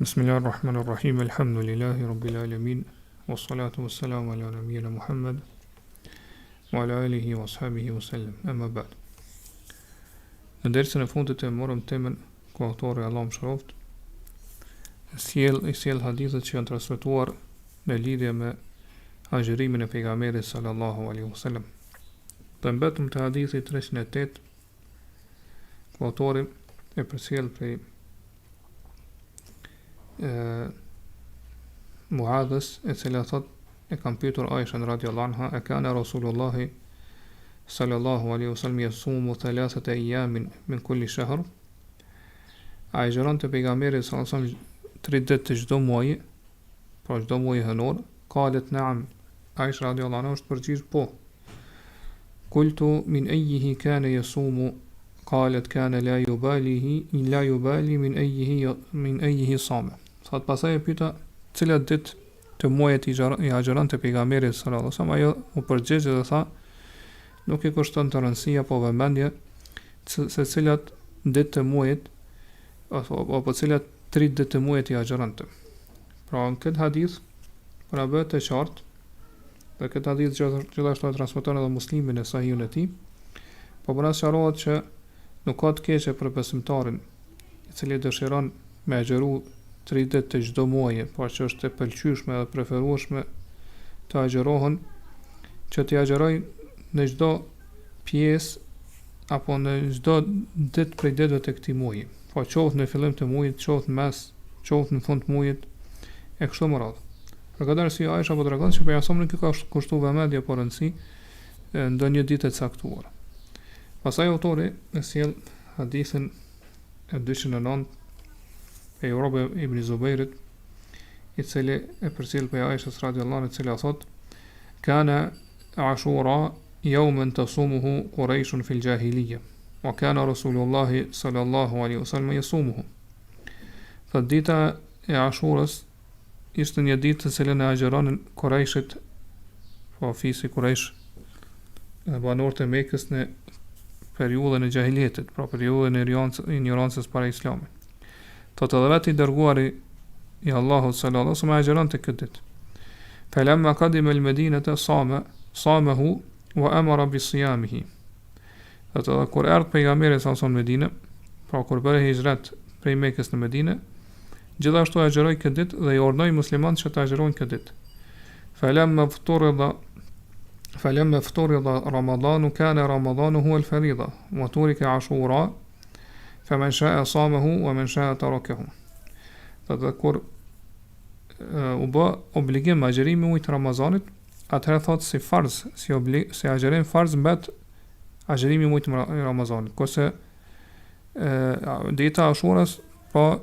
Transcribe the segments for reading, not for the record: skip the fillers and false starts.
Bismillahirrahmanirrahim. Alhamdulillahi rabbil alamin. Wassalatu wassalamu ala nabiyyina Muhammad wa ala alihi wa ashabihi wa sallam. Amma ba'd. Në dersën e fundit e morëm temën ku autori Allah mëshiroft sjell hadithet që janë transmetuar në lidhje me agjërimin e pejgamberit sallallahu alaihi wasallam. Të mbetëm të hadithi 308 ku autori e përsjell prej Muadhës, e cila thot e kam pyetur Aishën radhiyallahu anha, e kana Rasulullahi sallallahu alaihi wasallam yasumu thalathata ayamin min kulli shahr. A agjëronte pejgamberi sallallahu alaihi wasallam 3 ditë të çdo muaji, pra çdo muaj hënor? Qalet na'am. Aisha radhiyallahu anha është përgjigj po. Qultu min ayyihi kana yasumu? Qalet kana la yubali min ayyihi sama. Thot pasaj e pyeta cilat ditë të muajit i agjëronte pejgamberi sallallahu alaihi wasallam, ajo u përgjigj dhe tha nuk i kushton të rëndësi apo vëmendje se cilat ditë të muajit apo cilat 3 ditë të muajit i agjëronte. Pra në këtë hadith pra bëhet e qartë, dhe këtë hadith gjithashtu e transmeton edhe Muslimi në Sahihun e tij, po bëra sqarohet që nuk ka të keqe për besimtarin i cili dëshiron me agjëru 3 ditë të çdo muaji, por që është e pëlqyeshme dhe preferueshme të agjërohen, që të agjëroj në çdo pjesë apo në çdo ditë prej ditëve të këtij muaji, po qoftë në fillim të muajit, qoftë në mes, qoftë në fund të muajit e kështu me radhë. Për këtë arsye Aisha po tregon se pejgamberi nuk i ka kushtuar vëmendje apo rëndësi ndonjë ditë të caktuar. Pastaj autori e sjell hadithin e 209 e Urwa ibn Zubairit, i cili e përsjell për Aishës radhiyallahu anha, e cila thot: "Kana Ashura yawman tasumuhu Qurayshun fil jahiliyya, wa kana Rasulullah sallallahu alaihi wasallam yasumuhu." Fa dita e Ashurës ishte një ditë të cilën e agjëronin Qurayshit, po fisi Quraysh, banorët e Mekës në periudhën e jahiliyetit, pra periudhën e ignorancës para Islamit. Thot edhe vetë i dërguari i Allahut sallallahu alaihi wasallam agjëronte këtë ditë. Falamma qadima al-Madinata samahu wa amara bi siyamihi. Thot edhe kur erdhi pejgamberi sallallahu alaihi wasallam në Medinë, pra kur bëri hijrat prej Mekës në Medinë, gjithashtu agjëroi këtë ditë dhe i urdhoi muslimanët që të agjërojnë këtë ditë. Falamma fturida Ramadanu kana Ramadanu huwa al-farida wa turika Ashura فمن شاء صامه ومن شاء تركه. Dhe kur u bë obligim agjërimi muajit Ramazanit, atëherë thot si farz, si agjërim farz mbet agjërimi muajit Ramazanit. Kurse dita Ashurës po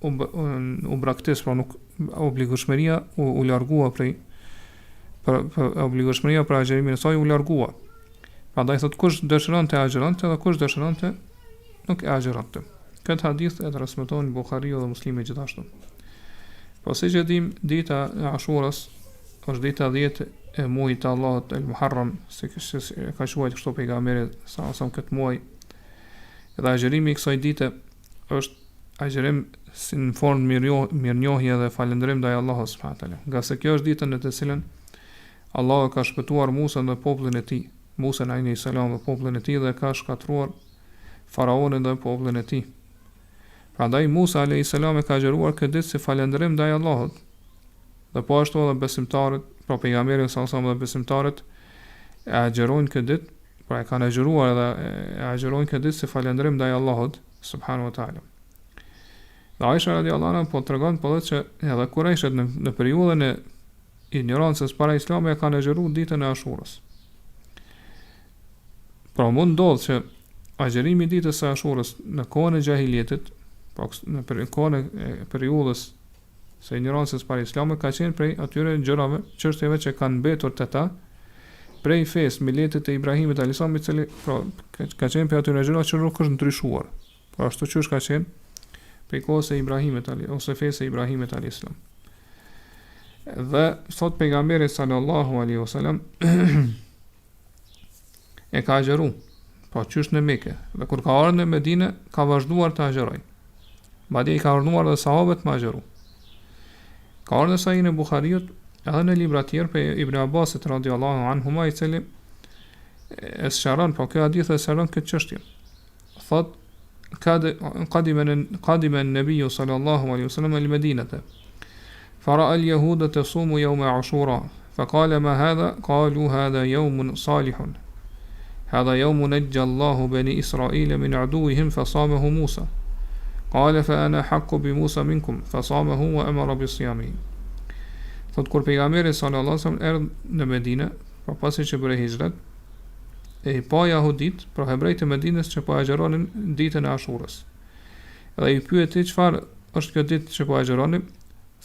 u braktis, pra nuk obligueshmëria u largua prej obligueshmëria për agjërimin e saj u largua. Prandaj thot kush dëshironte agjëronte dhe kush dëshironte nuk e agjëronte. Këtë hadith e transmeton Buhariu dhe Muslimi gjithashtu. Po siç e dim, dita e Ashurës është dita 10 e muajit të Allahut el Muharram, si ka quajtur kështu pejgamberi sa këtë muaj. Dhe agjërimi i kësaj dite është agjërim si në formë mirënjohje dhe falënderim ndaj Allahut subhanahu wa taala. Nga se kjo është dita në të cilën Allahu ka shpëtuar Musën dhe popullin e tij, Musën alayhi salam dhe popullin e tij, dhe ka shkatruar faraonin dhe popullin e tij. Prandaj Musa alayhi salam e ka agjëruar këtë ditë si falënderim ndaj Allahut. Dhe po ashtu edhe besimtarët, pra pejgamberi sallallahu alaihi wasallam dhe besimtarët e agjërojnë këtë ditë, pra e kanë agjëruar dhe e agjërojnë këtë ditë si falënderim ndaj Allahut subhanahu wa taala. Dhe Aisha radhiyallahu anha po tregon po që edhe Qurayshët në periudhën e ignorancës para Islamit kanë agjëruar ditën e Ashurës. Pra mund ndodh që agjërimi i ditës së Ashurës në kohën e jahiliyetit, po në kohën e periudhës së ignorancës para Islamit, ka qenë prej atyre gjërave, çështjeve që kanë mbetur te ta prej fesë miletit të Ibrahimit alayhis salam, i cili pra ka qenë prej atyre gjërave që nuk është ndryshuar. Po ashtu që ka qenë prej kohës së Ibrahimit ose fesë së Ibrahimit alayhis salam. Dhe thot pejgamberi sallallahu alaihi wasallam e ka agjëruar, po qysh në Mekë, dhe kur ka ardhur në Medinë ka vazhduar të agjëroj. Madje I ka urdhëruar dhe sahabët me agjëru. Ka ardhur sa në Buhariut edhe në libra tjerë për Ibn Abbasit radhiyallahu anhuma, I cili e sqaron, po kjo hadith e sqaron këtë çështje. Thot قدم النبي صلى الله عليه وسلم المدينة فرأى اليهود تصوم يوم عاشوراء فقال ما هذا؟ قالوا هذا يوم صالح هذا يوم نجى الله بني إسرائيل من عدوهم فصامه موسى قال فأنا حق بموسى منكم فصامه وأمر بصيامه. Thot kur pejgamberi sallallahu alaihi wasallam erdhi në Medinë, pasi që bëri hijret, e pa jahudit, pra hebrejt e Medinës që po agjëronin ditën e Ashurës. Edhe I pyeti çfarë është kjo ditë që po agjëronin,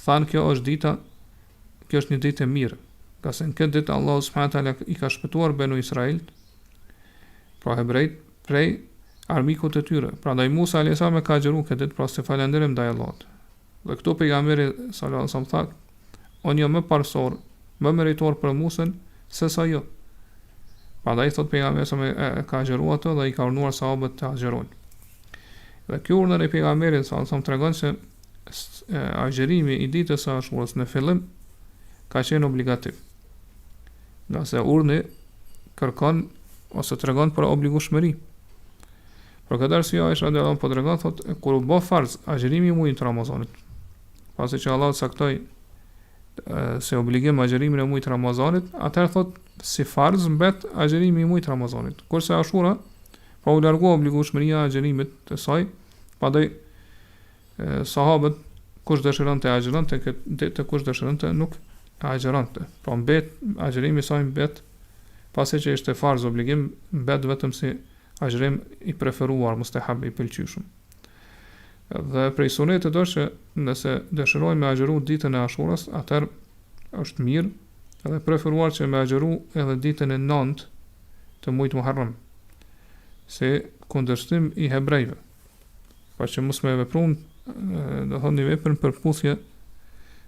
thanë kjo është një ditë e mirë, ka se në këtë ditë Allahu subhanahu wa taala I ka shpëtuar benu Israil, pra hebrejt prej armikut të tyre. Prandaj Musa alayhis salam ka agjëruar këtë ditë pra se falënderim ndaj Allahut. Dhe këtu pejgamberi sallallahu alaihi wasallam tha, unë jam më parsor, më meritor për Musën se sa jo. Prandaj thot pejgamberi sa ka agjëruar ato dhe I ka urdhëruar sahabët të agjërojnë. Dhe kjo urdhër e pejgamberit sallallahu alaihi wasallam tregon se agjërimi I ditës së Ashurës në fillim ka qenë obligativ. Nga se urdhri kërkon ose tregon për obligueshmëri. Për këtë arsye Aisha radhiyallahu anha po tregon thot kur u bë farz agjërimi I muajit Ramazanit, pasi që Allah saktoi se obligim agjërimin e muajit Ramazanit, atëherë thot si farz mbet agjërimi I muajit Ramazanit. Kurse Ashura pa u larguar obligueshmëria e agjërimit të saj, padaj sahabët kush dëshironte agjëronte këtë ditë, kush dëshironte nuk agjëronte. Pra mbet agjërimi I saj mbet pasi që ishte farz obligim, mbet vetëm si agjërim I preferuar, mustahab I pëlqyeshëm. Dhe prej sunetit është që nëse dëshirojmë me agjëru ditën e Ashurës, atëherë është mirë edhe preferuar që me agjëru edhe ditën e 9 të muajit Muharram, se kundërshtim I hebrejve, pa që mos me veprun do thonë një vepër përputhje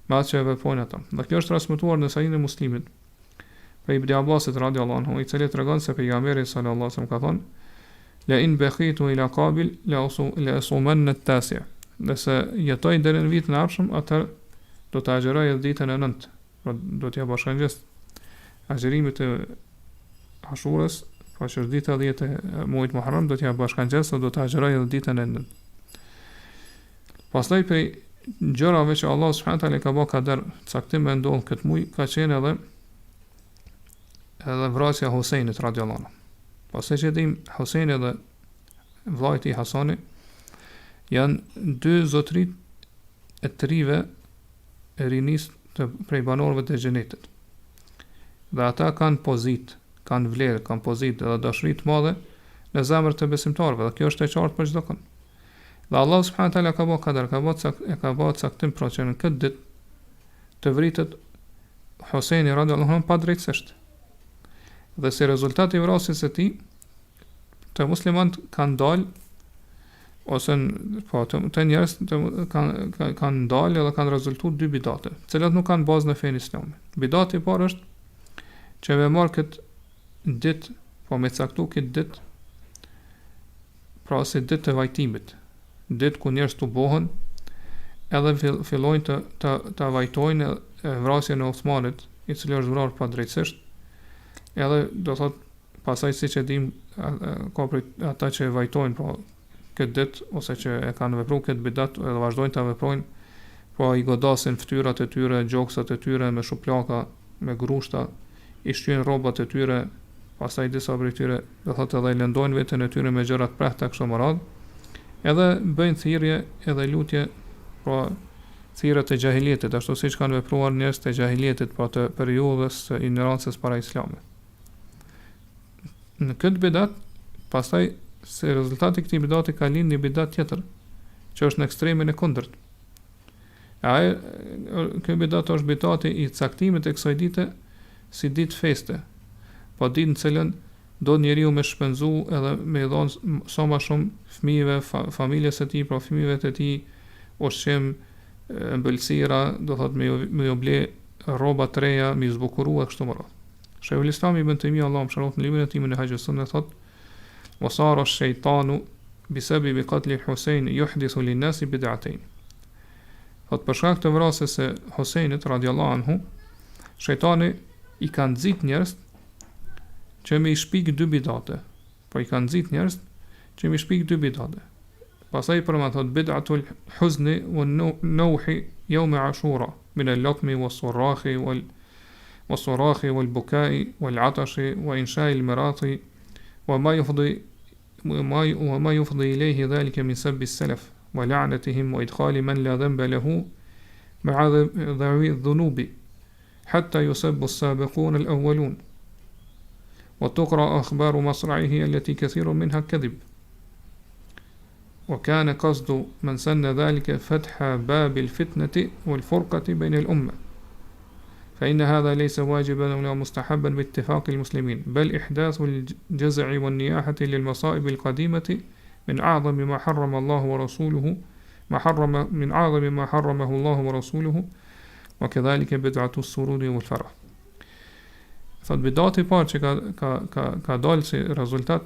me atë që e veprojnë ata. Dhe kjo është transmetuar në Sahihin e Muslimit prej Ibn Abbasit radhiyallahu anhu, I cili tregon se pejgamberi sallallahu alaihi wasallam ka thënë la in bakhitu ila qabil la asumanna at-tasi'. Nëse jetoj deri në vitin e ardhshëm, atëherë do të agjëroj edhe ditën e 9. Pra do t'ja bashkangjes agjërimit e Ashurës, pra që është dita 10 e muajit Muharram, do t'ja bashkangjes dhe do të agjëroj edhe ditën e 9. Pastaj prej gjërave që Allah subhanahu wa taala ka bërë kader caktim me ndodh këtë muaj, ka qenë edhe vrasja e Husajnit radhiyallahu anhu. Pasi që dim Husajni dhe vllajti I Hasani janë dy zotrit e trive e rinis të prej banorëve të xhenetit. Dhe ata kanë pozit, kanë vlerë, kanë pozit dhe dashuri të madhe në zemrat të besimtarëve, dhe kjo është e qartë për çdo kënd. Dhe Allah subhanahu wa taala ka bërë kader, ka bërë caktim pra që në këtë ditë të vritet Husajni radhiyallahu anhu pa drejtësisht. Dhe si rezultati I vrasjes së tij, të muslimanët kanë dalë ose të njerëz kanë dalë dhe kanë rezultuar dy bidate, të cilat nuk kanë bazë në fenë islame. Bidati I parë është që me marr këtë ditë, po me caktu këtë ditë, pra si ditë të vajtimit, ditë ku njerëz tubohen, edhe fillojnë të vajtojnë vrasjen e Uthmanit, I cili është vrarë pa drejtësisht. Edhe do thot pasaj siç e dim ka për ata që e vajtojnë pra këtë ditë ose që e kanë vepruar këtë bidat edhe vazhdojnë ta veprojnë, pra I godasin fytyrat e tyre, gjoksat e tyre me shuplaka, me grushta, I shtyjnë rrobat e tyre, pastaj disa prej tyre do thot edhe I lëndojnë veten e tyre me gjëra të prehta kështu më radh. Edhe bëjnë thirrje edhe lutje, pra thirrje të xahilietit, ashtu siç kanë vepruar njerëz të xahilietit pra të periudhës së ignorancës para islamit. Në këtë bidat, pastaj se rezultati I këtij bidati ka lind një bidat tjetër, që është në ekstremin e kundërt. Ky bidat është bidati I caktimit të kësaj dite si ditë feste, po ditë në cilën do njeriu me shpenzu edhe me dhënë sa më shumë fëmijëve, familjes së tij, pra fëmijëve të tij, ushqim, ëmbëlsira, do thot me ju ble rroba të reja, me zbukurua kështu më radh. Sheikhul Islam Ibn Taymija Allahu mëshiroft në librin e tij në Hoxhë thot: "Wasara ash-shaytanu bisababi qatli al-Husayn yuhdithu lin-nasi bid'atayn. Thot për shkak të vrasjes së Husajnit radhiyallahu anhu, shejtani i ka nxit njerëz që me i shpik dy bidate. Po i ka nxit njerëz që me i shpik dy bidate. Pastaj përma thot bid'atul huzni wan-nawhi yawm Ashura min al-latmi was-surahi wal-bukai wal-'atashi wa insha'i al-mirati wa ma yufdi ilayhi dhalika min sabbi as-salaf wa la'natihim wa idkhali man la dhanba lahu ma'a dhawi adh-dhunubi hatta yusabbu as-sabiqun al-awwalun wa tuqra akhbaru masra'ihi allati kathirun minha kadhib. وكان قصد من سن ذلك فتح باب الفتنة والفرقة بين الأمة فإن هذا ليس واجبا ولا مستحبا باتفاق المسلمين بل إحداث الجزع والنياحة للمصائب القديمة من أعظم ما حرم الله ورسوله من أعظم ما حرمه الله ورسوله وكذلك بدعة السرور والفرح. فبدعة parë që ka dalë si rezultat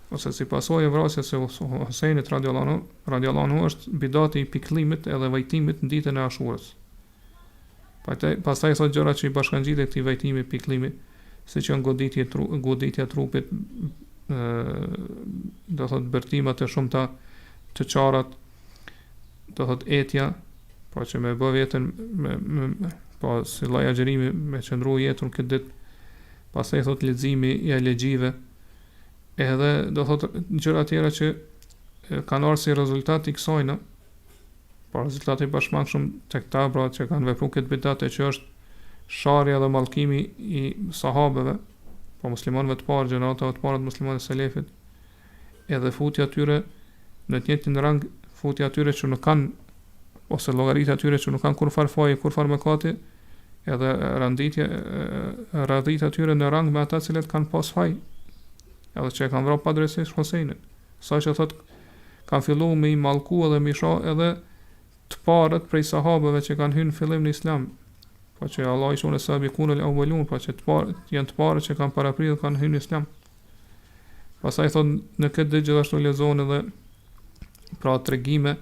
ose si pasojë e vrasjes së Husajnit radhiyallahu anhu është bidati i pikëllimit edhe vajtimit në ditën e Ashurës. Pastaj thot gjëra që i bashkangjitet këtij vajtimi pikëllimi, siç janë goditja e trupit, do thot bërtimat e shumta të qarat, do thot etja, po që me bë veten po si lloj agjërimi me qëndru jetën këtë ditë. Pastaj thot leximi i alegjive, edhe do thot gjëra tjera që kanë ardhur si rezultat i kësajna, por rezultati i bashkëmarrshëm tek ta pra që kanë vepruar këtë bidatë që është sharja dhe mallkimi i sahabeve, po muslimanëve të parë, gjeneratave të parë të muslimanëve selefit, edhe futja atyre në të njëjtin rang, futja atyre që nuk kanë ose llogaritja atyre që nuk kanë kur farfaje, kur farmakati, edhe radhitja atyre në rang me ata cilët kanë pas faj, edhe që e kanë vrarë padrejtisht Husajnin. Sa që thot kanë filluar me i mallku edhe me shoh edhe të parët prej sahabeve që kanë hyrë në fillim në Islam, po që Allah i thonë sabiqun al-awwalun, po që të parët janë të parët që kanë parapritur kanë hyrë në Islam. Pastaj thot në këtë ditë gjithashtu lexon edhe pra tregime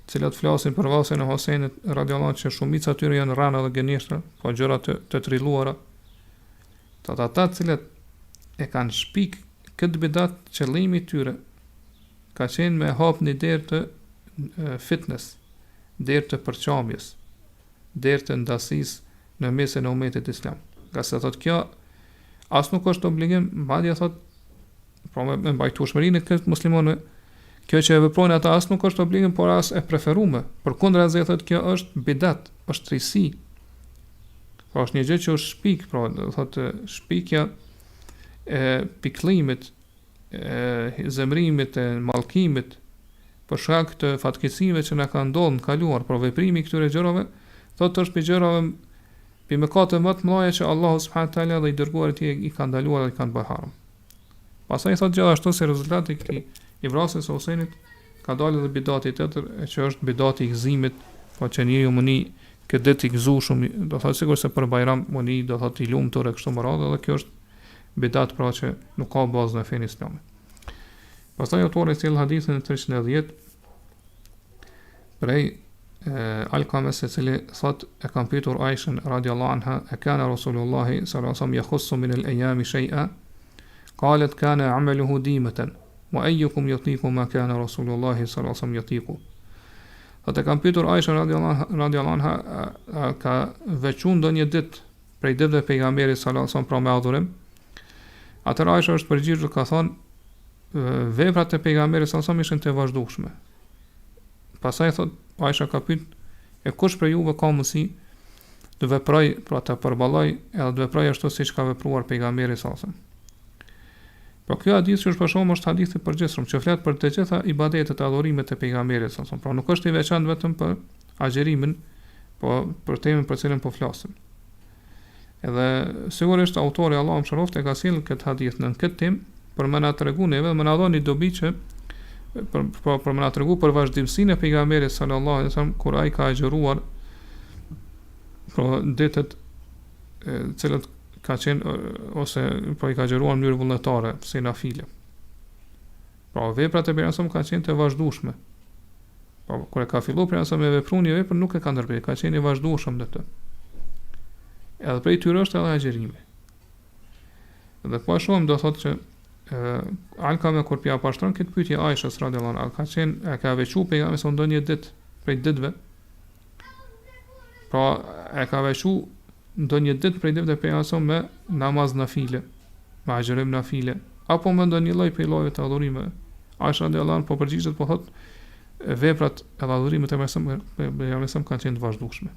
të cilat flasin për vrasjen e Husajnit radhiyallahu anhu, që shumica atyre janë rana dhe gënjeshtra, po gjëra të trilluara. Ata të cilët e kanë shpik këtë bidat, qëllimi i tyre ka qenë me hap një derë të fitness, derë të përqamjes, derë të ndasisë në mesin e umetit islam. Nga se thot kjo as nuk është obligim, madje thot pra me mbajtueshmërinë e këtë muslimanëve, kjo që e veprojnë ata as nuk është obligim, por as e preferuar. Përkundrazi thot kjo është bidat, është tërësi. Pra është një gjë që është shpik, pra thot shpikja e pikëllimit, e zemrimit, e mallkimit për shkak të fatkeqësive që na kanë ndodhur në kaluar, për veprimi këtyre gjërave, thotë është për gjërave për mëkate më të mëdha që Allahu subhanahu teala dhe i Dërguarit i kanë ndaluar dhe i kanë bërë haram. Pastaj thotë gjithashtu si rezultati i këtij i vrasjes së Husajnit ka dalë edhe bidati tjetër, që është bidati i gëzimit, po që njeriu mundi këtë ditë i gëzuar, do thotë sigurisht se për Bajram mundi do thotë i lumtur e kështu me radhë, dhe kjo është bidat pra që nuk ka bazë në fenë islame. Pastaj autori sjell hadithin e 310 prej Alkames, i cili thot e kam pyetur Aishën radhiyallahu anha, e kana Rasulullahi sallallahu alaihi wasallam yakhussu min al-ayami shay'a, qalet kana 'amaluhu dimatan wa ayyukum yatiqu ma kana Rasulullahi sallallahu alaihi wasallam yatiqu. Atë kam pyetur Aishën radhiyallahu anha, ka veçuar ndonjë ditë prej ditëve pejgamberit sallallahu alaihi wasallam pra me adhurim. Atëra Aisha është përgjigjur, ka thonë veprat e pejgamberit sallallahu alaihi wasallam ishin të vazhdueshme. Pastaj thot Aisha ka pyet, e kush për juve ka mundësi të veproj, pra të përballoj edhe të veproj ashtu siç ka vepruar pejgamberi sallallahu alaihi wasallam. Pra kjo hadith që është për shkak është hadith i përgjithshëm që flet për të gjitha ibadetet e adhurimit të pejgamberit sallallahu alaihi wasallam. Pra nuk është i veçantë vetëm për agjërimin, po për temën për cilën po flasim. Edhe sigurisht autori Allahu mëshiroft e ka sjellë këtë hadith në këtë temë për më na tregu neve, më na dhoni dobi që për më na tregu për vazhdimsinë e pejgamberit sallallahu alaihi wasallam kur ai ka agjëruar për ditët cilët ka qenë ose po i ka agjëruar në mënyrë vullnetare si nafile. Pra veprat e pejgamberit ka qenë të vazhdueshme. Po kur e ka filluar pejgamberi me veprun një vepër nuk e ka ndërprer, ka qenë i vazhdueshëm në të. Edhe prej tyre është edhe agjërimi. Dhe po shohim do thotë që Alkame kur pja pashtron këtë pyetje Aishës radhiyallahu anha, ka qenë e ka veçu pejgamberi se ndonjë ditë prej ditëve. Pra e ka veçu ndonjë ditë prej ditëve pejgamberi me namaz nafile, me agjërim nafile, apo me ndonjë lloj prej llojeve të adhurimeve. Aisha radhiyallahu anha po përgjigjet po thotë veprat e adhurimit të pejgamberit kanë qenë të vazhdueshme.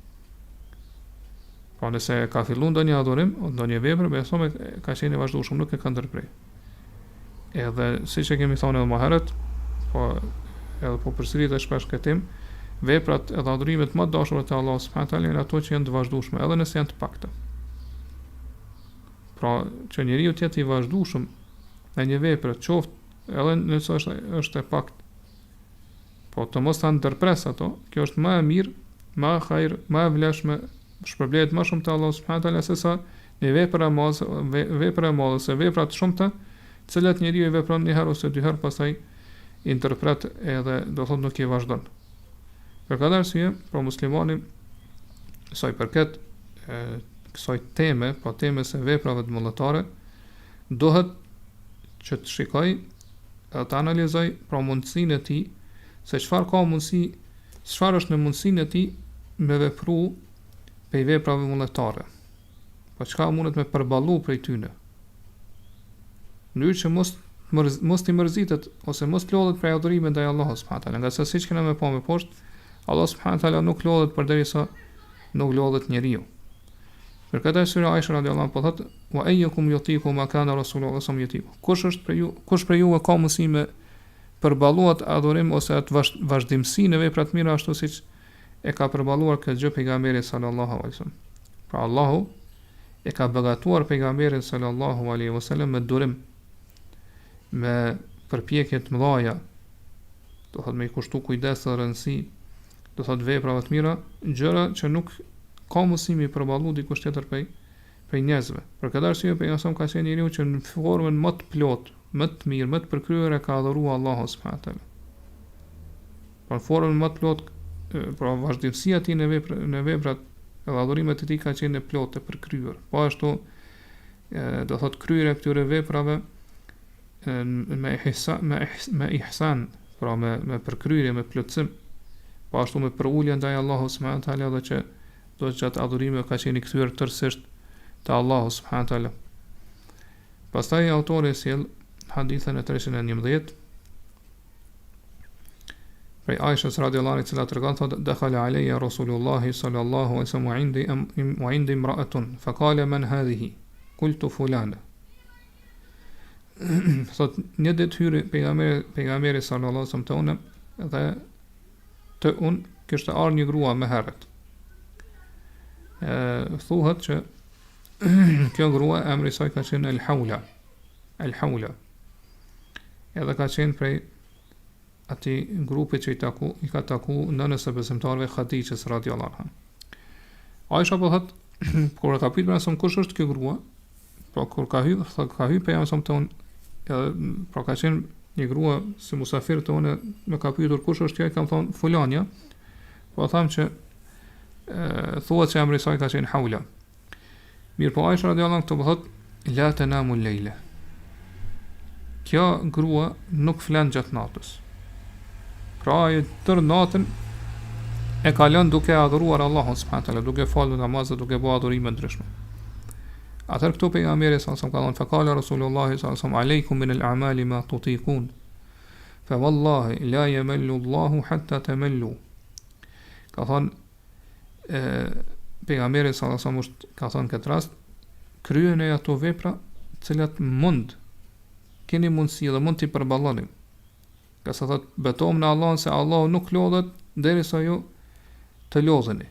Po nëse ka filluar ndonjë adhurim, ndonjë vepër, besoj ka qenë i vazhdueshëm, nuk e ka ndërprer. Edhe siç e kemi thënë edhe më herët, po edhe po përsëritet shpesh këtë temë, veprat e adhurimit më të dashura te Allahu subhanahu wa taala janë ato që janë të vazhdueshme, edhe nëse janë të pakta. Pra, që njeriu të jetë i vazhdueshëm në një vepër, qoftë edhe nëse është e paktë, po të mos ta ndërpres ato, kjo është më e mirë, më e hajër, më e vlefshme, shpërblet më shumë te Allahu subhanahu wa taala se sa një vepër e madhe, se vepra të shumta, të cilat njeriu i vepron një herë ose dy herë, pastaj i ndërpret edhe do thotë nuk i vazhdon. Për këtë arsye, pra muslimani sa i përket kësaj teme, pa temës së veprave të vullnetare, duhet që të shikoj e të analizoj pra mundësinë e tij, se çfarë është në mundësinë e tij me vepru prej veprave vullnetare. Po çka mundet me përballu prej tyne. Në mënyrë që mos t'i mërzitet ose mos lodhet prej adhurimit ndaj Allahut subhanahu wa taala, nga se siç kemi më pa më poshtë, Allah subhanahu wa taala nuk lodhet përderisa nuk lodhet njeriu. Për këtë arsye Aisha radhiyallahu anha po thotë: "Wa ayyukum yutiqu ma kana rasulullah sallallahu alaihi wasallam yutiqu." Kush për ju e ka mundësi me përballuar adhurim ose atë vazhdimsi në vepra të mira ashtu siç e ka përballuar këtë gjë pejgamberi sallallahu alaihi wasallam. Pra Allahu e ka begatuar pejgamberin sallallahu alaihi wasallam me durim, me përpjekje të mëdha, do thotë me i kushtu kujdes dhe rëndësi, do thotë veprave të mira, gjëra që nuk ka mundësi mi përballu dikush tjetër prej njerëzve. Për këtë arsye pejgamberi ka qenë njeriu që në formën më të plotë, më të mirë, më të përkryer e ka adhuruar Allahun subhanahu wa taala. Për formën më të plotë, pra vazhdimësia e tij në veprat e adhurimit të tij ka qenë e plotë, e përkryer. Po ashtu do thotë kryerja e këtyre veprave me ihsan, pra me përkryrje, me plotësim, po ashtu me përulje ndaj Allahut subhanahu wa taala, dhe që do të gjatë adhurimit ka qenë i kthyer tërësisht te Allahu subhanahu wa taala. Pastaj autori sjell hadithën e 311 prej Aishës radhiyallahu anha, cila tregon thotë: "Dakhala alayya Rasulullah sallallahu alaihi wasallam wa indi imra'atun fa qala man hadhihi?" Qultu fulana. Thot një ditë hyri pejgamberi sallallahu alaihi wasallam te unë, dhe te unë kishte ardhur një grua më herët. Thuhet që kjo grua emri i saj ka qenë al-Hawla. Edhe ka qenë prej atij grupi që i ka taku nënës së besimtarëve Khadijës radhiyallahu anha. Aisha po thot, kur ka pyetur më kush është kjo grua, po kur ka hyrë pejgamberi tonë, edhe pra ka qenë një grua si musafir tonë, më ka pyetur kush është kjo, i kam thonë fulania, po tham që thuhet se emri i saj ka qenë Hawla. Mirë, po Aisha radhiyallahu anha po thot: "La tanamu al-layla." Kjo grua nuk flen gjatë natës. Pra ajo tërë natën e kalon duke adhuruar Allahun subhanahu wa taala, duke falur namaz, duke bërë adhurime ndryshme. Atëherë këtu pejgamberi sallallahu alaihi wasallam ka thënë: "Faqala Rasulullah sallallahu alaihi wasallam: Aleikum min al-a'mali ma tutiqun. Fa wallahi la yamallu Allahu hatta tamallu." Ka thënë pejgamberi sallallahu alaihi wasallam ka thënë këtë rast: kryeni ato vepra të cilat keni mundësi dhe mund t'i përballoni. Ka sa thot, betojmë në Allahun se Allahu nuk lodhet derisa ju të lodheni.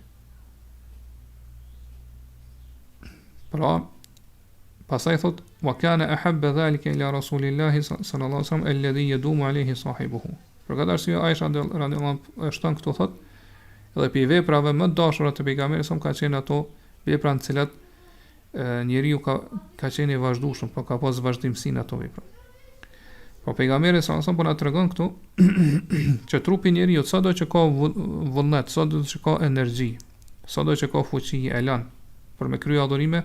Pra, pasaj thot: "Wa kana ahabba dhalika ila Rasulillahi sallallahu alaihi wasallam alladhi yadumu alayhi sahibuhu." Për këtë arsye Aisha radhiyallahu anha shton këtu thot, edhe për veprave më dashura të pejgamberit sa ka qenë ato vepra në cilat njeriu ka qenë i vazhdueshëm, po ka pas vazhdimsinë ato vepra. Po pejgamberi sa po na tregon këtu që trupi i njeriu sado që ka vullnet, sado që ka energji, sado që ka fuqi, elan për me krye adhurime,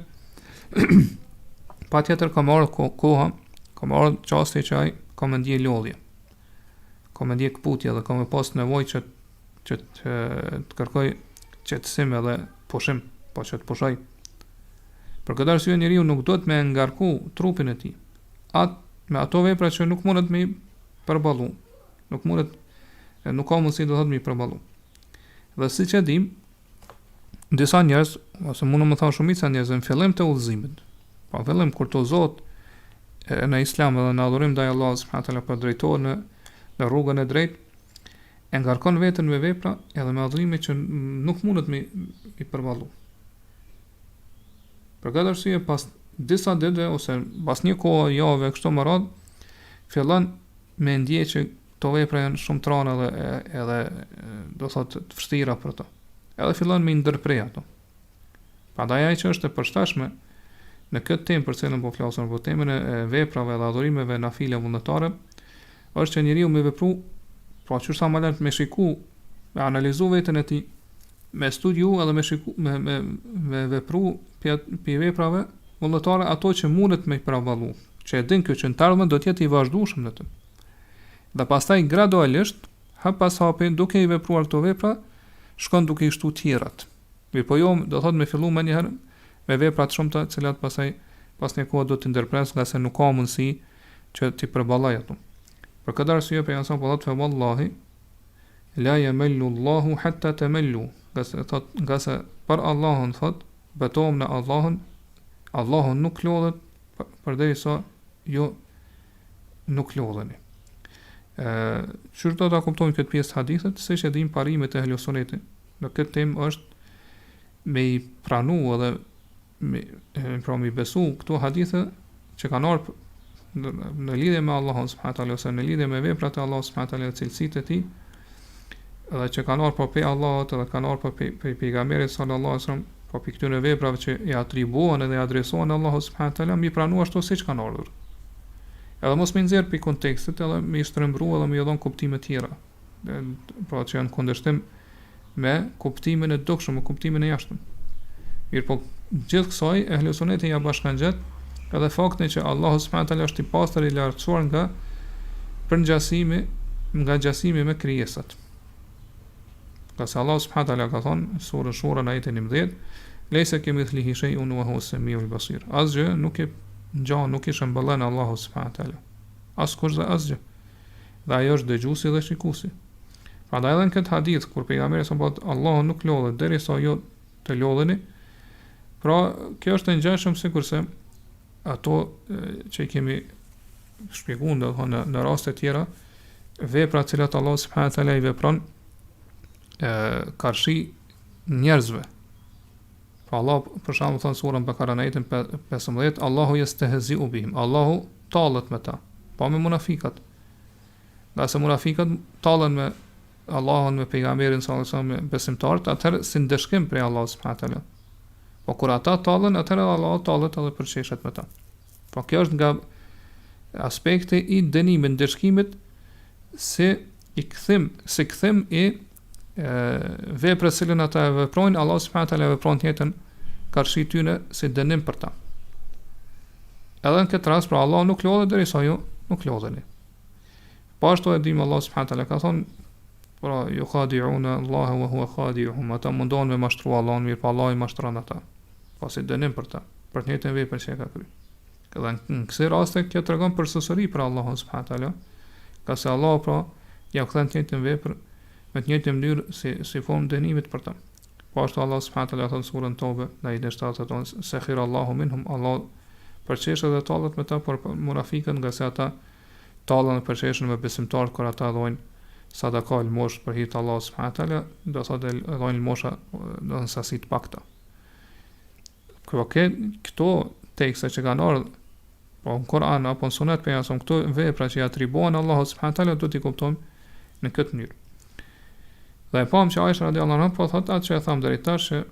patjetër ka marrë koha, ka marrë çasti që ai ka me ndje lodhje, ka me ndje kputje dhe ka me pas nevojë që të kërkoj qetësim edhe pushim, po që të pushoj. Për këtë arsye njeriu nuk duhet me ngarku trupin e tij me ato vepra që nuk mundet me përballu, nuk ka mundësi do thot me përballu. Dhe siç e dim, disa njerëz, ose mund të më thonë shumica njerëz në fillim të udhëzimit, pa fillim kur të udhëzohet në islam dhe në adhurim ndaj Allahut subhanahu wa taala për drejtohen në rrugën e drejtë, e ngarkon veten me vepra edhe me adhurime që nuk mundet me i përballu. Për këtë arsye pas disa ditëve ose pas një kohë javë kështu më radh, fillon me ndje që to vepra janë shumë trana edhe do thotë të vështira për to. Edhe fillon me ndërprej ato. Prandaj ajo që është e përshtatshme në këtë temë për cilën po flasim, për temën e veprave dhe adhurimeve nafile vullnetare, është që njeriu me vepru, pra që sa më lart me shiku, me analizu veten e tij, me studiu edhe me vepru pi veprave vullnetare ato që mundet me përballu, që e din kjo që në të ardhmen do të jetë i vazhdueshëm në të. Dhe pastaj gradualisht, hap pas hapi, duke i vepruar këto vepra, shkon duke i shtu tjerat. Po jo, do thot me fillu me njëherë me vepra të shumta, të cilat pastaj pas një kohë do të ndërpres, nga se nuk ka mundësi që ti përballoj ato. Për këtë arsye pejgamberi po thot fe wallahi la yamallu-llahu hatta tamallu, nga se për Allahun thot, betohem në Allahun nuk lodhet përderisa jo nuk lodheni. Çfarë do ta kuptojmë këtë pjesë të hadithit, se që dim parimet e ahlus sunnetit në këtë temë është me i pranu edhe me besu këto hadithe që kanë ardhur në lidhje me Allahun subhanahu wa taala ose në lidhje me veprat e Allahut subhanahu wa taala, cilësitë e tij, edhe që kanë ardhur pe Allahut edhe kanë ardhur pe pejgamberit sallallahu alaihi wasallam, po për këtyre veprave që i atribuohen edhe i adresohen Allahut subhanahu wa taala, mi pranu ashtu siç kanë ardhur. Edhe mos me nxjerr pi kontekstit, edhe me i shtrembru edhe me i dhon kuptime tjera, pra që janë kundërshtim me kuptimin e dukshëm, me kuptimin e jashtëm. Mirë po, gjithë kësaj ahlus sunneti ja bashkangjet edhe faktin që Allahu subhanahu wa taala është i pastër, i lartësuar nga gjasimi me krijesat. Ka se Allah subhanahu wa taala ka thonë surën Shura në ajetin 11, "Laysa kamithlihi shay'un wa huwa as-sami'ul basir." Asgjë nuk e ngjan, nuk i shëmbëllon Allahu subhanahu wa taala. Askush dhe asgjë. Dhe ajo është dëgjuesi dhe shikuesi. Prandaj edhe në këtë hadith kur pejgamberi sa thotë Allahu nuk lodhet derisa jo të lodheni, pra kjo është e ngjashëm sikurse ato që i kemi shpjeguar në raste të tjera, vepra të cilat Allah subhanahu wa taala i vepron karshi njerëzve. Pa Allah për shembull thon surën Bakara në ajetin 15, Allahu yastehzi'u bihim, Allahu tallet me ta, pa me munafikat. Nga se munafikat tallen me Allahun, me pejgamberin sallallahu alaihi wasallam, me besimtarët, atëherë si ndeshkim prej Allahut subhanahu wa taala. Po kur ata tallen, atëherë Allahu tallet edhe përqeshet me ta. Po kjo është nga aspekti i dënimit, ndeshkimit se kthim i veprës që cilën ata e veprojnë, Allah subhanahu wa taala vepron jetën karshi tyne si dënim për ta. Edhe në këtë rast, pra Allah nuk lodhet derisa ju nuk lodheni. Po ashtu e dim Allah subhanahu wa taala ka thonë, pra yukhadi'una Allah wa huwa khadi'uhum, ata mundon me mashtru Allahun, mirë pa Allah i mashtron ata. Pa si dënim për ta, për të njëjtën vepër që e ka kryer. Edhe në kësaj raste kjo tregon për sosuri për Allahun subhanahu wa taala, ka se Allah pra ja kthen të njëjtën vepër me të njëjtën mënyrë si formë dënimit për ta. Po ashtu Allah subhanahu wa taala thon surën Tobe në ajetin 7, "Sakhira Allahu minhum", Allah përçeshet dhe tallet me ta për munafikët, nga se ata tallen përçeshen me besimtarët kur ata dhojnë sadaka lmosh për hir të Allahut subhanahu wa taala, do thotë dhojnë lmosha në sasi të pakta. Këto tekste që kanë ardhur po në Kur'an apo në Sunet për jasëm, këto vepra që i atribuohen Allahut subhanahu wa taala do t'i kuptojmë në këtë mënyrë. Dhe e pam që Aisha radhiyallahu anha po thotë atë që e tham deri tash, që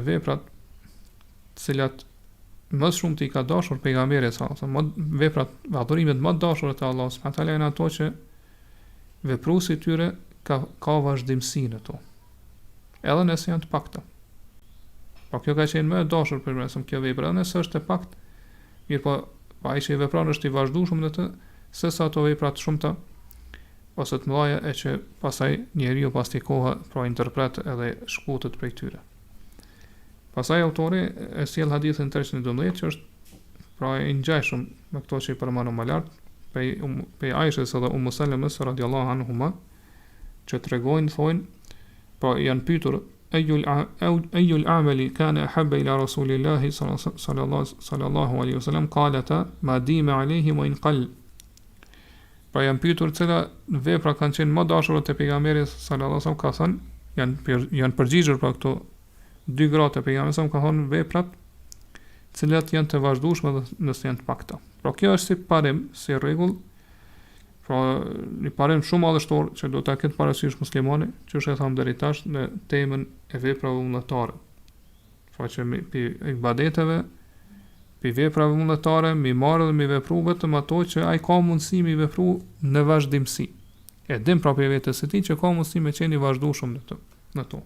veprat të cilat më shumë ti ka dashur pejgamberi sa, veprat, adhurimet më dashura te Allahu subhanahu wa taala janë ato që vepruesi tyre ka vazhdimsi në to. Edhe nëse janë të pakta. Po kjo ka qenë më e dashur për mëson kjo vepër, edhe nëse është e pakt, mirë po ai që i vepron është i vazhdueshëm në të, sesa ato vepra të shumta ose të mëdha e që pastaj njeriu pas të koha pra interpret edhe shkutet prej tyre. Pastaj autori e sjell hadithin 312 që është pra i ngjashëm me këto që i përmendëm më lart, pe Aishës edhe Selemes radhiyallahu anhuma, që tregojnë thonë, pra janë pyetur ayyul amali kana ahabba ila rasulillahi sallallahu alaihi wasallam qalata ma dima alaihi wa in qall. Pra janë pyetur cila vepra kanë qenë më dashura te pejgamberi sallallahu alaihi wasallam, ka thënë janë përgjigjur pra këto dy gratë e pejgamberit sa ka thonë veprat cilat janë të vazhdueshme dhe nëse janë të pakta. Pra kjo është si parim, si rregull, pra një parim shumë madhështor që do ta ketë parasysh muslimani, që është e thamë deri tash në temën e veprave vullnetare. Pra që pi ibadeteve, pi veprave vullnetare, mi marrë dhe mi vepru vetëm ato që ai ka mundësi mi vepru në vazhdimsi. E dim pra për vetës së tij që ka mundësi me qenë i vazhdueshëm në to.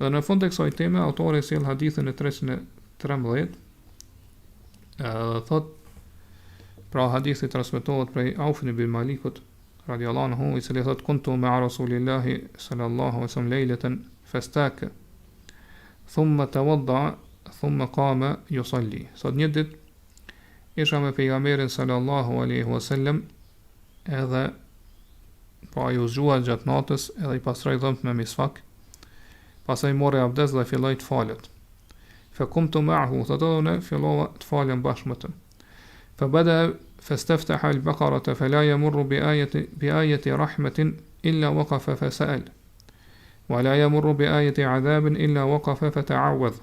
Dhe në fund të kësaj teme, autori sjell hadithin e 313, thot, pra hadithi transmetohet prej Auf ibn Malikut radhiyallahu anhu, i cili thot kuntu ma'a rasulillahi sal-lAll-llahu wa sallam leylatan fastaka thumma tawadda thumma qama yusalli. Sot një ditë isha me pejgamberin sallallahu alaihi wasallam, edhe pa ju zgjua gjatë natës, edhe i pastroi dhëmt me misfak, pastaj mori abdes dhe filloi të falet. Fa kumtu ma'ahu, thotë fillova të falem bashkë me të. فبدأ فاستفتح البقرة فلا يمر بآية رحمة إلا وقف فسأل ولا يمر بآية عذاب إلا وقف فتعوذ.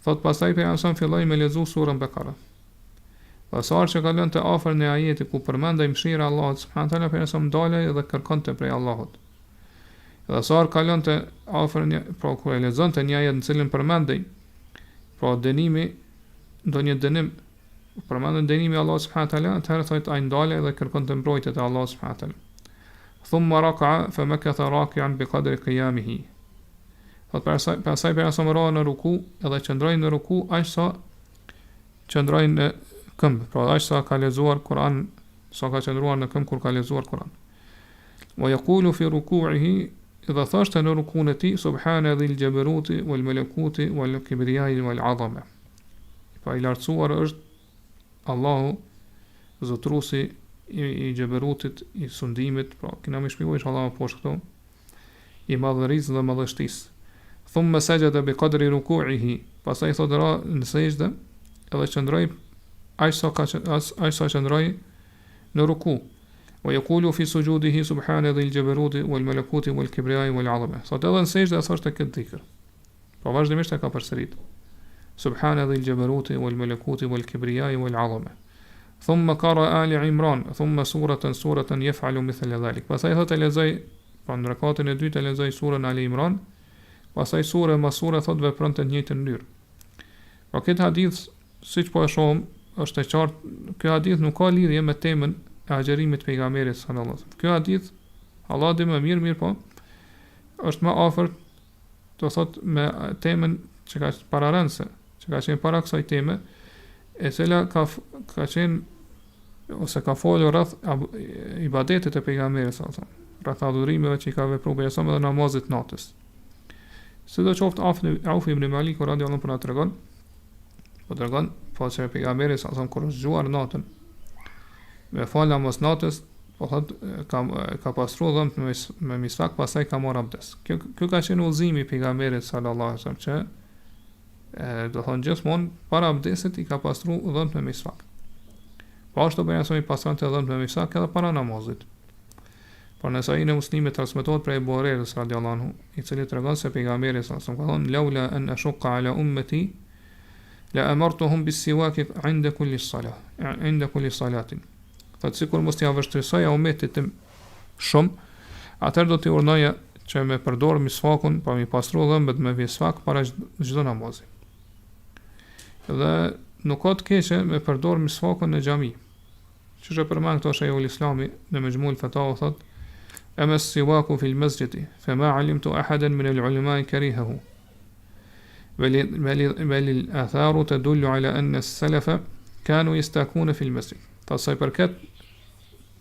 Thot pastaj pejgamberi filloi me lexu surën Bekara. Pastaj që kalon të afër në ajeti ku përmendej mëshira e Allahut subhanahu wa taala, pejgamberi dalej dhe kërkonte prej Allahut. Dhe sa kalon të afër një, pra kur e lexonte një ajet në cilën përmendej, pra dënimi, ndonjë dënim përmendën dënimi i Allahut subhanahu wa taala, atëherë thotë ai ndale dhe kërkonte mbrojtje te Allahu subhanahu wa taala. Thumma raka'a famakatha raki'an biqadri qiyamihi. Pastaj pejgamberi ra në ruku, edhe qëndroi në ruku aq sa qëndroi në këmbë, pra aq sa ka lexuar Kur'an, sa ka qëndruar në këmbë kur ka lexuar Kur'an. Wa yaqulu fi ruku'ihi, idha thashta në rukun e tij subhana dhil jabaruti wal malakuti wal kibriyai wal 'azama. Pa i lartësuar është Allahu, zotrusi i gjeberutit, i sundimit, pra kina me shpjegoj inshallah më poshtë këto, i madhërisë dhe madhështisë. Thumma sajada bi qadri ruku'ihi, pastaj thotë ra në sejdë, edhe qëndroi aq sa qëndroi në ruku. Wa yaqulu fi sujudihi subhana dhil jabaruti wal malakuti wal kibriyai wal 'azama. Thotë edhe në sejdë thoshte këtë dhikr. Po vazhdimisht e ka përsërit. سبحان ذي الجبروت والملكوت والكبرياء والعظمة. ثم قرأ آل عمران ثم سورة يفعل مثل ذلك. Pastaj thotë lexoj pra në rekatën e dytë lexoj surën Ali Imran, pastaj sura më sura thotë vepronte në njëjtën mënyrë. Pra këtë hadith, siç po e shohim, është e qartë, ky hadith nuk ka lidhje me temën e agjerimit pejgamberit sallallahu alaihi wasallam. Ky hadith, Allah di më mirë po, është më afër do thotë me temën që ka pararënse, që ka qenë para kësaj teme, e cila ka qenë ose ka folur rreth ibadetit e pejgamberit sallallahu alaihi wasallam, rreth adhurimeve që i ka vepruar pejgamberi dhe namazit natës. Sidoqoftë Auf ibn Malik radhiyallahu anhu na tregon, po se pejgamberi sallallahu alaihi wasallam kur zgjuar natën me fal namaz natës, po thotë ka pastruar dhëmt me misfak, pastaj ka marrë abdes. Kjo ka qenë udhëzimi i pejgamberit sallallahu alaihi wasallam, që do thonë gjithmonë para abdesit i ka pastruar dhëmt me misfak. Po ashtu bëjnë i pastrante dhëmt me misfak edhe para namazit. Por në Sahihun e Muslimit transmetohet prej Abu Hurairës radhiyallahu anhu, i cili tregon se pejgamberi sallallahu alaihi wasallam ka thënë: "Laula an ashqa ala ummati la amartuhum bis-siwak 'inda kulli salatin." Fatë sikur mos t'ia vështirësoja umetit tim shumë, atëherë do t'i urnoja që me përdor misfakun, pa mi pastru dhëmbët me misfak para çdo namazi. Dhe nuk ka të keqe me përdor misvakun në xhami. Që është përmend këto Sheikhul Islami në Majmu'ul Fatawa thot: "Ama as-siwaku fil masjidi, fama 'alimtu ahadan min al-'ulama'i karihahu." بل الآثار تدل على أن السلف كانوا يستاكون في المسجد. Pastaj përket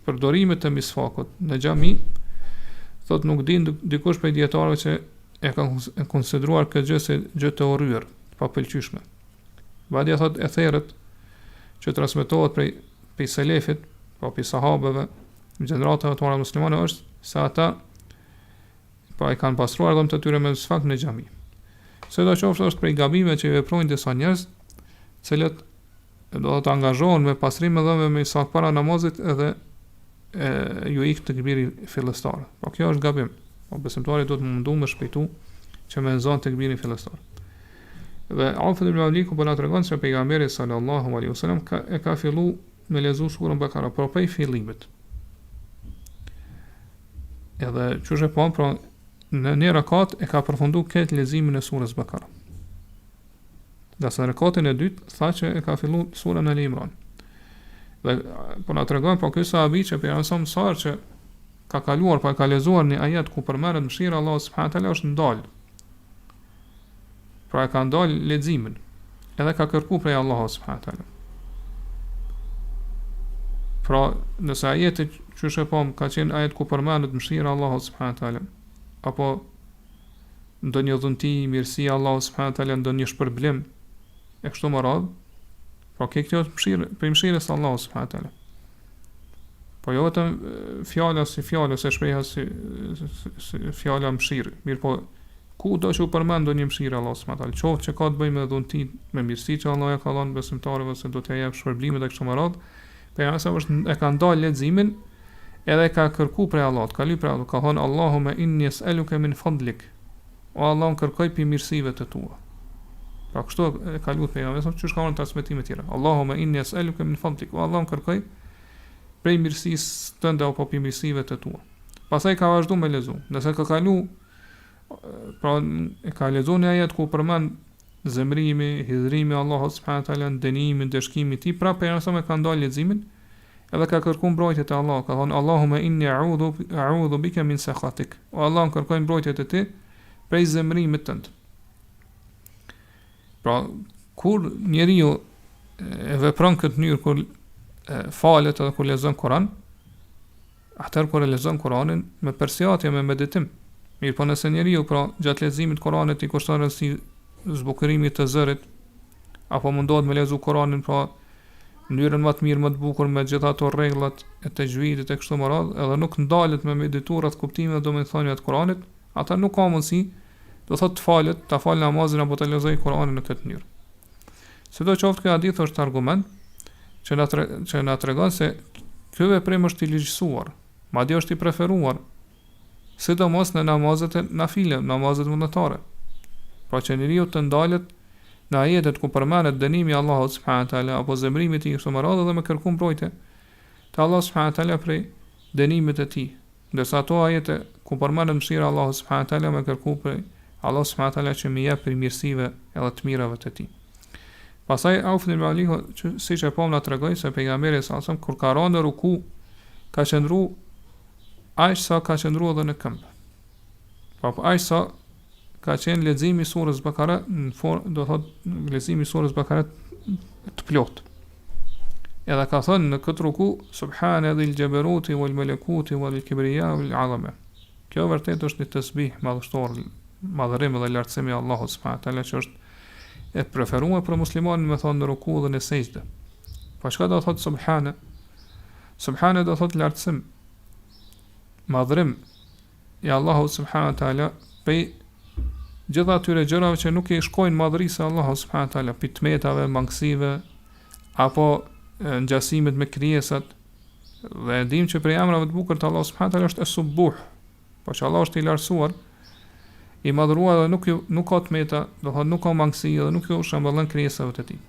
përdorimit të misfakut në xhami, thot nuk din dikush prej dietarëve që e kanë konsideruar këtë gjë si gjë të urryer, pa pëlqyeshme. Vadja thot e therrët që transmetohet prej selefit, pa prej sahabeve, gjeneratave të para muslimane është se ata pa e kanë pastruar dhomët e tyre me misfak në xhami. Se do qoftë është prej gabime që i veprojnë disa njerëz, cilët do të angazhohen me pastrim edhe me misfak para namazit edhe ju ik të këbiri fillestar. Po kjo është gabim. Po besimtari duhet më mundu me shpejtu që me nëzon të këbiri fillestar. Dhe Aufid ibn Maliku po na tregon se pejgamberi sallallahu alaihi wasallam ka fillu me lezu surën Bakara, por prej fillimit. Edhe çush e po, pra në një rakat e ka përfundu këtë lezimin e surës Bakara. Dhe sa rakatin e dytë tha që e ka fillu surën Al-Imran. Dhe po na tregon po ky sahabi që pejgamberi sa që ka kaluar pa ka lezuar një ajet ku përmendet mëshira e Allahut subhanahu wa taala është ndal. Pra e ka ndal leximin. Edhe ka kërku prej Allahut subhanahu wa taala. Pra nëse ajeti që shepom ka qenë ajet ku përmendet mëshira e Allahut subhanahu wa taala, apo ndonjë dhunti, mirësia e Allahut subhanahu wa taala, ndonjë shpërblim e kështu me radhë, pra ke kjo për mëshirës së Allahut subhanahu wa taala. Po jo vetëm fjala si fjala, se shpreha si fjala mëshirë, mirë po ku do që u përmend ndonjë mëshirë e Allahut subhanahu wa taala, qoftë që ka të bëjë me dhunti, me mirësi që Allah ja ka dhënë besimtarëve se do t'ia jap shpërblimet e kështu me radhë, pejgamberi e ka ndalë leximin edhe ka kërku prej Allahut, ka lyp prej Allahut, ka thonë Allahumma inni es'aluka min fadlik. O Allah, kërkoj pi mirësive të tua. Pra kështu e ka lutur pejgamberi, çu shkon transmetime të tjera. Allahumma inni es'aluka min fadlik. O Allah, kërkoj prej mirësisë tënde apo pi mirësive të tua. Pastaj ka vazhduar me lezu. Nëse ka kalu, pra e ka lexuar një ajet ku përmend zemrimi, hidhrimi Allahut subhanahu wa taala, dënimi, dëshkimi i tij, pra pejgamberi ka ndalë leximin. Edhe ka kërkuar mbrojtje te Allah, ka thonë Allahumma inni a'udhu bika min sakhatik. O Allah, kërkoj mbrojtje te ti prej zemrimit tënd. Pra kur njeriu e vepron këtë mënyrë, kur falet edhe kur lexon Kur'an, atëherë kur e lexon Kur'anin me persjatje, me meditim. Mirë, po nëse njeriu pra gjatë leximit të Kur'anit i kushton rëndësi zbukurimit të zërit, apo mundohet me lexu Kur'anin pra mënyrën më të mirë, më të bukur, me gjitha ato rregullat e tajwidit e kështu me radhë, edhe nuk ndalet me medituar atë kuptimin dhe domethënien e Kuranit, ata nuk ka mundësi, do thotë të falet, ta fal namazin apo të lexojë Kuranin në këtë mënyrë. Sidoqoftë ky hadith është argument që na tregon se ky veprim është i ligjësuar, madje është i preferuar, sidomos në namazet e nafile, namazet vullnetare. Pra që njeriu të ndalet në ajetet ku përmendet dënimi i Allahut subhanahu wa taala apo zemrimi i tij kështu me radhë dhe me kërku mbrojtje te Allahu subhanahu wa taala prej dënimit të tij. Ndërsa ato ajete ku përmendet mëshira e Allahut subhanahu wa taala me kërku prej Allahu subhanahu wa taala që më jep për mirësive edhe të mirave të tij. Pastaj Aufid ibn Maliku, siç e na tregoi se pejgamberi sa kur ka rënë në ruku, ka qëndruar aq sa ka qëndruar edhe në këmbë. Po aq sa ka qenë leximi i surës Bakara në formë, do thotë leximi i surës Bakara të plot. Edhe ka thënë në këtë ruku subhana dhil jabaruti wal malakuti wal kibriya wal azama. Kjo vërtet është një tasbih madhështor, madhërim dhe lartësim i Allahut subhanahu wa taala që është e preferuar për muslimanin me thonë në ruku dhe në sejdë. Po çka do thotë subhana? Subhana do thotë lartësim, madhërim i Allahut subhanahu wa taala pe gjitha atyre gjërave që nuk i shkojnë madhërisë Allahut subhanahu wa taala, pitmetave, mangësive apo ngjasimit me krijesat. Dhe dim që për emrave të bukur të Allahut subhanahu wa taala është es-subuh, po që Allah është i lartësuar, i madhëruar dhe nuk ka tmeta, do thotë nuk ka mangësi dhe nuk i shëmbëllon krijesave të tij.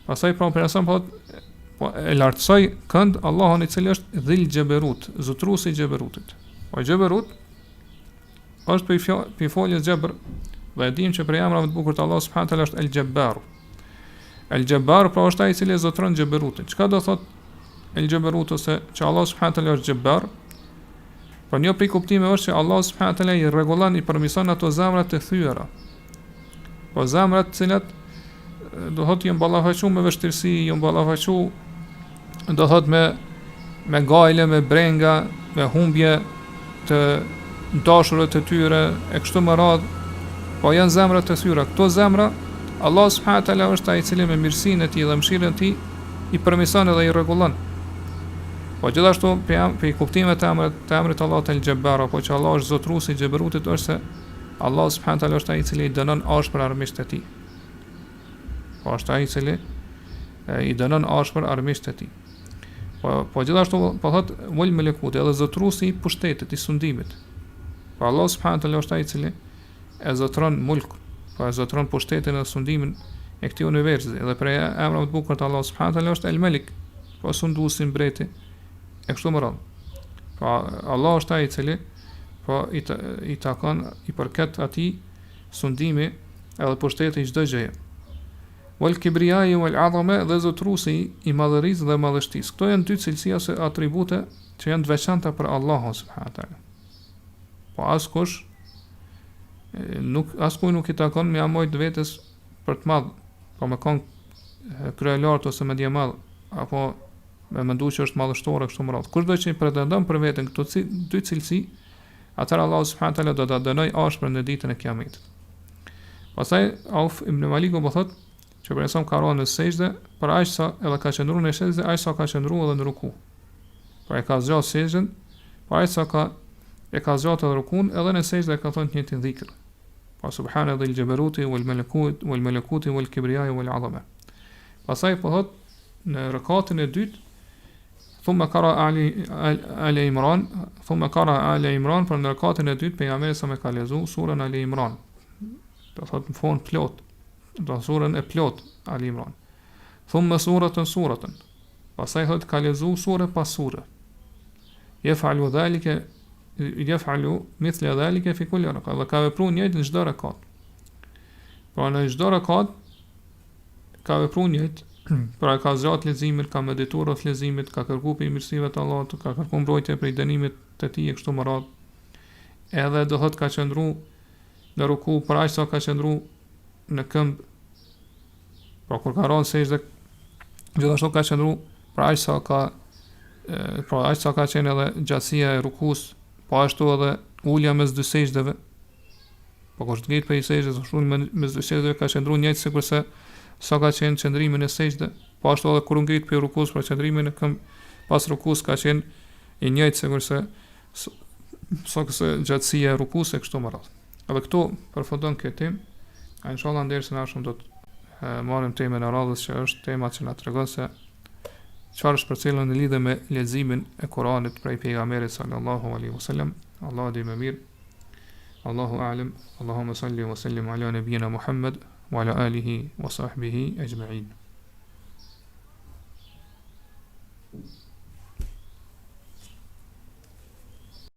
Pastaj pra person po e lartësoj kënd Allahun i cili është dhil jabarut, zotruesi i jabarutit. Po jabarut është për foljes gjabër, dhe e dim që për emrave të bukur të Allahut subhanahu wa taala është el-Jabbar. El Jabbar pra është ai i cili e zotron xheberutin. Çka do thot El Jabbarut ose që Allah subhanahu wa taala është xhebbar? Po një prej kuptimeve është që Allah subhanahu wa taala i rregullon, i permision ato zemra të thyera. Po zemrat të cilat do thot janë ballafaqur me vështirësi, janë ballafaqur do thot me gajle, me brenga, me humbje të dashurët të tyre e kështu me radhë, po janë zemra të thyera. Këto zemra Allah subhanahu wa taala është ai i cili me mirësinë e tij dhe mëshirën e tij i permision dhe i rregullon. Po gjithashtu për kuptimet të emrit Allah El Jabbar, apo që Allah është zotruesi i xheberutit, është se Allah subhanahu wa taala është ai i cili i dënon ashpër armiqtë e tij. Po është ai i cili i dënon ashpër armiqtë e tij. Po gjithashtu po thot mul melekuti, edhe zotruesi i pushtetit, i sundimit. Po Allah subhanahu wa taala është ai i cili e zotron mulk, po e zotron pushtetin dhe sundimin e këtij universi. Edhe për emra të bukur të Allah subhanahu wa taala është El Malik, po sunduesi, mbreti e kështu me radhë. Po Allah është ai i cili po i takon, i përket atij sundimi edhe pushteti i çdo gjëje. Wal kibriyai wal azama, dhe zotruesi i madhërisë dhe madhështisë. Këto janë dy cilësi ose atribute që janë të veçanta për Allahun subhanahu wa taala. Po askuj nuk i takon me amojt vetes për të madh, po me kon kryelart ose me dje madh, apo me mendu që është madhështore kështu me radhë. Kushdo që i pretendon për veten këto dy cilësi, atëherë Allah subhanahu wa taala do ta dënoj ashpër në ditën e Kiametit. Pastaj Auf ibn Maliku po thotë që për sa ka rënë në sejdë, për aq sa edhe ka qëndruar në sejdë, aq sa ka qëndruar edhe në ruku. Po e ka zgjatur sejdën, po aq sa e ka zgjatur rukun, edhe në sejdë e ka thënë një tin dhikr. Po subhana dhil jabaruti wal malakuti wal kibriyai wal azama. Pastaj po thotë në rekatin e dytë, thumma qara Ali Imran, për në rekatin e dytë pejgamberi sa më ka lexuar surën Ali Imran. Do thotë në fund plot, do surën e plot Ali Imran. Thumma suratan. Pastaj thotë ka lexuar sure pas sure. Yef'alu mithla dhalika fi kulli rakat. Dhe ka vepruar njëjtë në çdo rekat. Po në çdo rekat ka vepruar njëjtë. Pra ka zgjat leximin, ka medituar rreth leximit, ka kërkuar për mirësive të Allahut, ka kërkuar mbrojtje prej dënimit të tij e kështu me radhë. Edhe do thotë ka qëndruar në ruku për aq sa ka qëndruar në këmbë. Pra kur ka rënë sejdë, gjithashtu ka qëndruar për aq sa ka qenë edhe gjatësia e rukus, po ashtu edhe ulja mes dy sejdëve. Po kur të ngjet për sejdë, ashtu mes dy sejdëve ka qëndruar njëjtë sikurse sa ka qenë qëndrimi në sejdë, po ashtu edhe kur ngrit për rukus, për qëndrimi në këmbë pas rukus ka qenë i njëjtë sikurse sa gjatësia e rukus e kështu me radhë. Edhe këtu përfundon këtë temë. Inshallah ndersën ashtu do të marrim temën e radhës, që është tema që na tregon se çfarë është përcjellur në lidhje me leximin e Kuranit prej pejgamberit sallallahu alaihi wasallam. Allahu di më mirë. Allahu a'lam. Allahumma salli wa sallim ala nabiyyina Muhammad wa ala alihi wa sahbihi ajma'in.